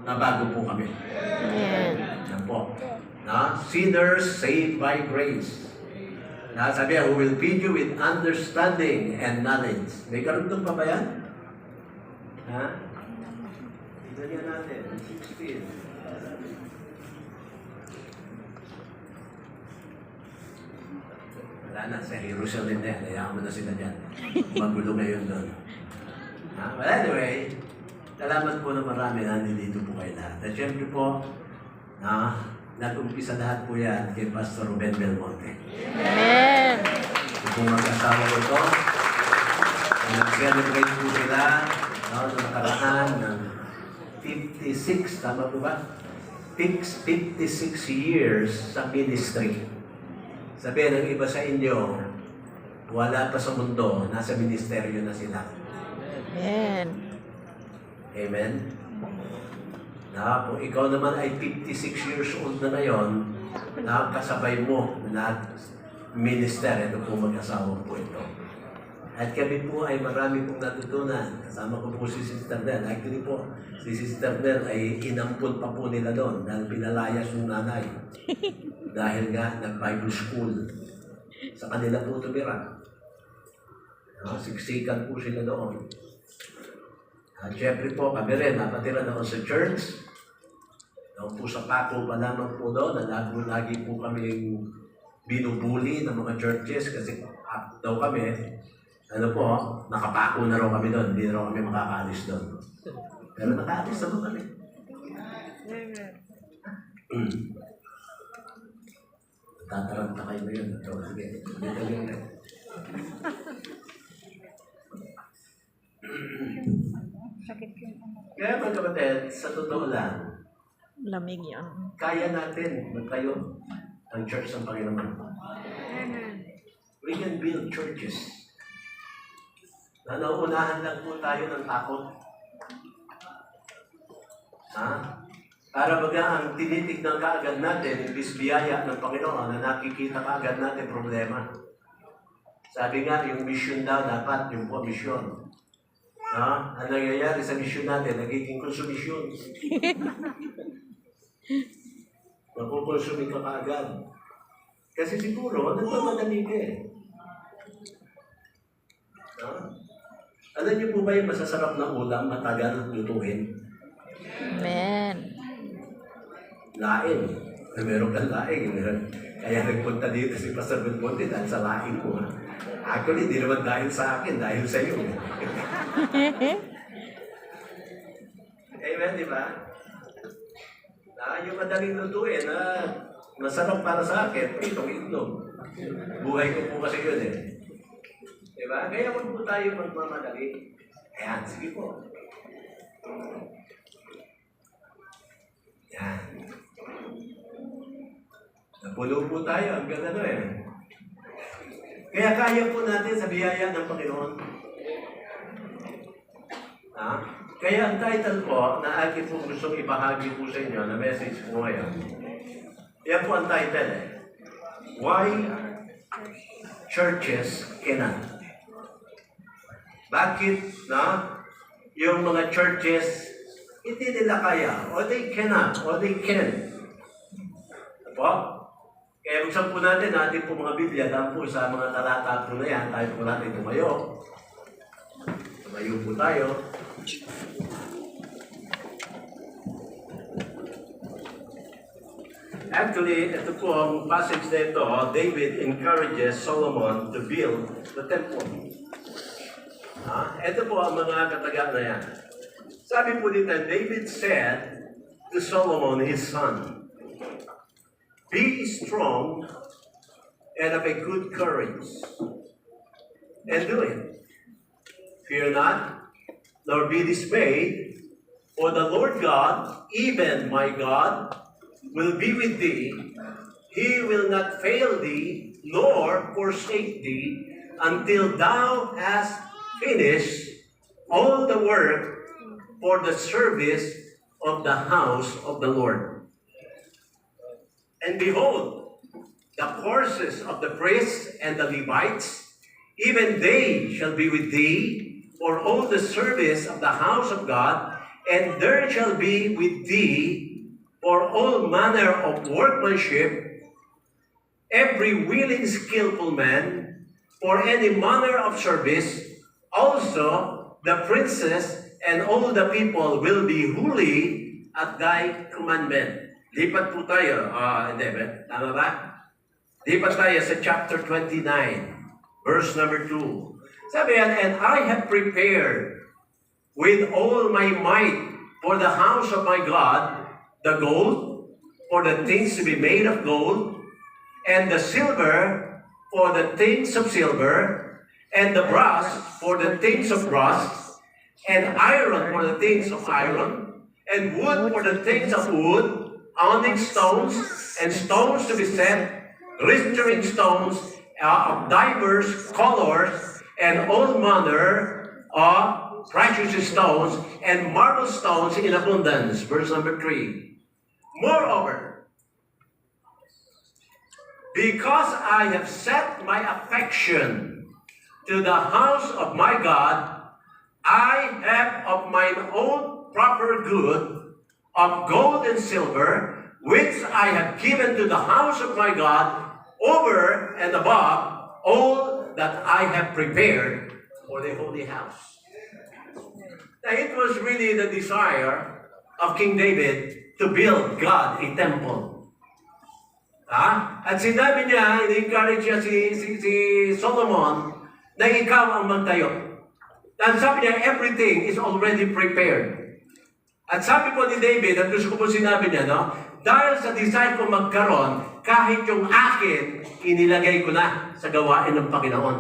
na bago po kami. Amen. Yan po. Na, sinners saved by grace. Na sabi, who will feed you with understanding and knowledge. May karugtong pa ba yan? Ha? Dalihan natin. 16. Wala na, sa Jerusalem na yan. Hayaan mo na sila dyan. Magulo ngayon doon. Well, anyway, salamat po na marami na nandito po kayo lahat. At syempre po, nag-umpisa lahat po yan kay Pastor Ruben Belmonte. Amen. Kung mag-asawa ko ito, nag-celebrate po sila noong nakaraan ng 56, tama po ba? 56 years sa ministry. Sabihin ng iba sa inyo, wala pa sa mundo, nasa ministeryo na sila. Amen. Amen? Na kung ikaw naman ay 56 years old na ngayon, nakakasabay mo na minister, ito po mag-asawa po ito. At kami po ay marami pong natutunan. Kasama ko po si Sister Nel. Actually po, si Sister Nel ay inampun pa po nila doon dahil pinalayas yung nanay. Dahil nga nag-Bible school. Sa kanila po tumira. Siksikan po sila doon. At syempre po, kami rin, napatira naman sa church. Noong po sa Paco pa lamang po doon, na lagi po kami binubuli ng mga churches kasi daw kami, nakapako na raw kami doon, hindi na raw kami makakaalis doon. Pero nakaalis na doon kami. Tataranta kayo na yun. Sige, dito yun. Kaya mga kapatid, sa totoo lang, Lamig yan. kaya natin magtayo ang church ng Panginoon. We can build churches. Na nauunahan lang po tayo ng takot. Para baga ang tinitignan kaagad natin, imbis biyaya ng Panginoon na nakikita kaagad natin problema. Sabi nga, yung mission daw dapat, yung po mission. Ang nangyayari sa mission natin, nagiging konsumisyon. Napuponsumi ka kaagad. Kasi siguro, nagmamadali ka eh. Alam niyo po ba yung masasarap na ulam, matagal lutuin? Amen. Laing. Meron kang laing. Kaya nagpunta dito si Pastor Belmonte dahil sa laing ko. Actually, di naman dahil sa akin, dahil sa iyo. Amen, di ba? Yung madaling lutuin na masarap para sa akin, itong itlog. Buhay ko po kasi yun eh. Diba? Kaya huwag po tayo magmamadali. Ayan, sige po. Yan. Napulo po tayo hanggang ano eh. Kaya kaya po natin sa biyaya ng Panginoon. Kaya ang title po na akin po gustong ibahagi po sa inyo na message po ngayon. Yan po ang title eh. Why churches cannot. Bakit yung mga churches hindi nila kaya or they cannot or they can. Po? Kaya buksan po natin po mga Biblia dahil po sa mga talata po na yan, tayo po natin tumayo. Tumayo po tayo. Actually, ito po ang passage na ito, David encourages Solomon to build the temple. Ito po ang mga kataga na yan. Sabi po dito, David said to Solomon, his son, be strong and of a good courage, and do it. Fear not, nor be dismayed, for the Lord God, even my God, will be with thee. He will not fail thee, nor forsake thee, until thou hast finished all the work for the service of the house of the Lord. And behold, the courses of the priests and the Levites, even they shall be with thee for all the service of the house of God, And there shall be with thee for all manner of workmanship, every willing skillful man, for any manner of service. Also the princes and all the people will be holy at thy commandment. Lipat po tayo. Hindi ba? Tama ba? Lipat tayo sa chapter 29, verse number 2. Sabi yan, and I have prepared with all my might for the house of my God, the gold, for the things to be made of gold, and the silver, for the things of silver, and the brass, for the things of brass, and iron, for the things of iron, and wood, for the things of wood, onyx stones, and stones to be set, glittering stones of divers colors, and all manner of precious stones, and marble stones in abundance. Verse number 3. Moreover, because I have set my affection to the house of my God, I have of mine own proper good of gold and silver, which I have given to the house of my God over and above all that I have prepared for the holy house. Now, it was really the desire of King David to build God a temple. At sinabi niya, in-encourage niya si Solomon na ikaw ang magtayo. At sabi niya, everything is already prepared. At sabi po ni David, at gusto ko po sinabi niya, no? Dahil sa desire ko magkaroon, kahit yung akin, inilagay ko na sa gawain ng Panginoon.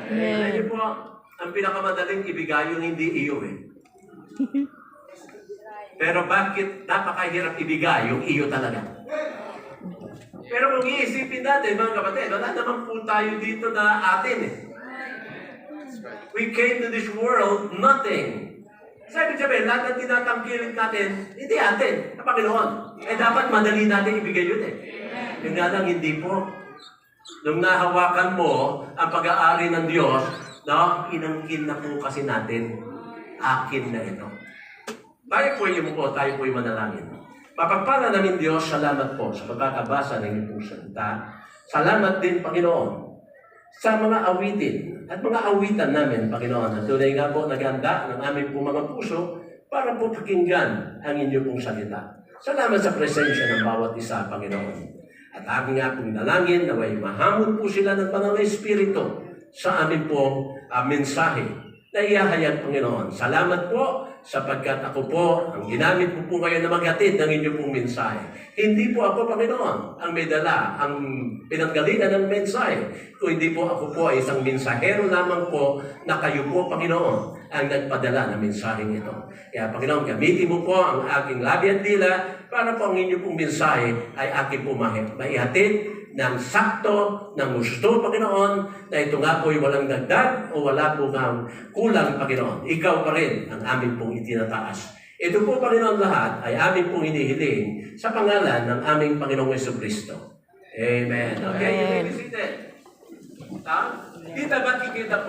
Alam niyo po, ang pinakamadaling ibigay yung hindi iyo eh. Pero bakit napakahirap ibigay yung iyo talaga? Pero kung iisipin natin, mga kapatid, wala naman po tayo dito na atin eh. We came to this world nothing. Sabi, lahat ng tinatangkilik natin, hindi atin, na Panginoon. Dapat madali natin ibigay yun eh. Yung nga lang, hindi po. Nung nahawakan mo ang pag-aari ng Diyos, no, inangkin na po kasi natin, akin na ito. Tayo po yung manalangin. Mapagpala namin Diyos, salamat po sa pagkakabasa ng iyong salita. Salamat din, Panginoon, sa mga awitin at mga awitan namin, Panginoon. At tunay nga po naganda ng aming pong mga puso para po pakinggan ang inyong pong salita. Salamat sa presensya ng bawat isa, Panginoon. At aming nga pong dalangin na may mahamon po sila ng Banal na Espiritu sa aming pong mensahe na ihahayag, Panginoon. Salamat po sapagkat ako po ang ginamit po ngayon na maghatid ng inyong pong mensahe. Hindi po ako, Panginoon, ang may dala, ang pinanggalingan ng mensahe. Kung hindi po ako po ay isang mensahero lamang po na kayo po, Panginoon, ang nagpadala ng mensaheng ito. Kaya, Panginoon, gamitin mo po ang aking labi at dila para po ang inyong pong mensahe ay aking po maihatid ng sakto, ng gusto, Panginoon, na ito nga po'y walang dagdag o wala po kang kulang, Panginoon. Ikaw pa rin ang aming pong itinataas. Ito po, Panginoon, lahat ay aming pong hinihiling sa pangalan ng aming Panginoong Jesucristo. Amen. Okay, you may be seated. Kita ba kikita